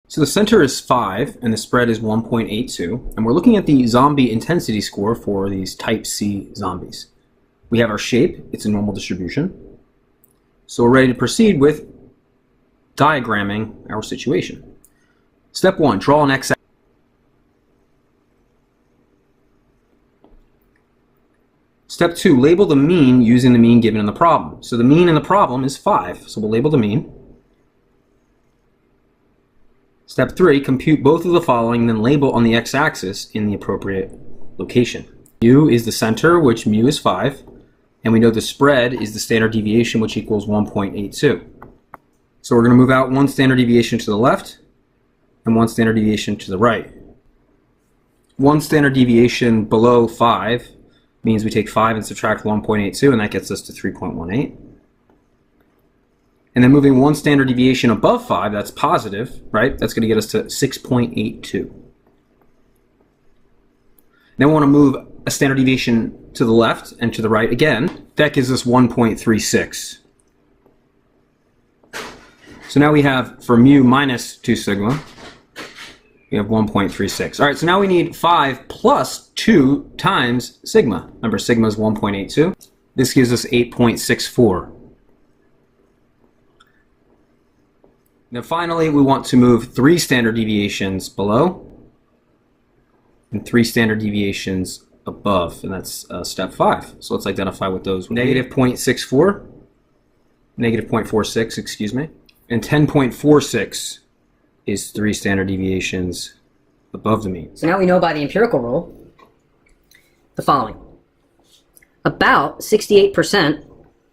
So the center is 5 and the spread is 1.82, and we're looking at the zombie intensity score for these type C zombies. We have our shape, it's a normal distribution. So we're ready to proceed with diagramming our situation. Step 1, draw an x-axis. Step 2, label the mean using the mean given in the problem. So the mean in the problem is 5, so we'll label the mean. Step 3, compute both of the following, then label on the x-axis in the appropriate location. Mu is the center, which mu is 5, and we know the spread is the standard deviation, which equals 1.82. So we're going to move out one standard deviation to the left and one standard deviation to the right. One standard deviation below 5 means we take 5 and subtract 1.82, and that gets us to 3.18. And then moving one standard deviation above 5, that's positive, right? That's going to get us to 6.82. Then we want to move a standard deviation to the left and to the right again. That gives us 1.36. So now we have, for mu minus 2 sigma, we have 1.36. All right, so now we need 5 plus 2 times sigma. Remember, sigma is 1.82. This gives us 8.64. Now finally, we want to move 3 standard deviations below and 3 standard deviations above, and that's step 5. So let's identify what those would be. Negative 0.64, negative 0.46, excuse me, and 10.46 is 3 standard deviations above the mean. So now we know by the empirical rule the following. About 68%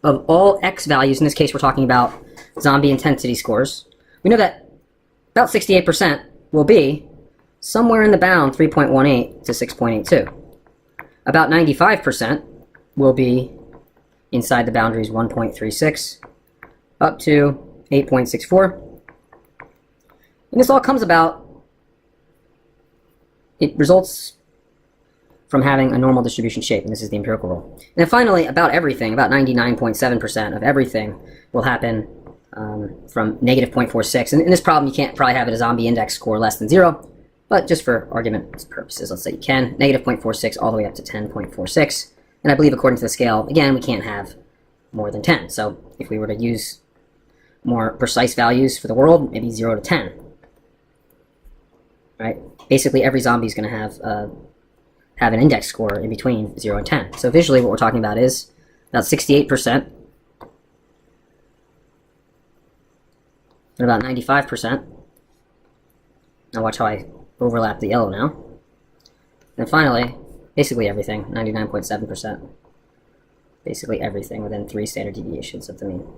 of all x values, in this case we're talking about zombie intensity scores, we know that about 68% will be somewhere in the bound 3.18 to 6.82. About 95% will be inside the boundaries 1.36 up to 8.64. And this all comes about, it results from having a normal distribution shape, and this is the empirical rule. And then finally, about everything, about 99.7% of everything will happen from negative 0.46. And in this problem, you can't probably have it a zombie index score less than 0, but just for argument purposes, let's say you can. Negative 0.46 all the way up to 10.46. And I believe according to the scale, again, we can't have more than 10. So if we were to use more precise values for the world, maybe 0 to 10. Right? Basically, every zombie is going to have an index score in between 0 and 10. So visually, what we're talking about is about 68%, and about 95%. Now watch how I overlap the yellow now. And finally, basically everything, 99.7%. Basically everything within 3 standard deviations of the mean.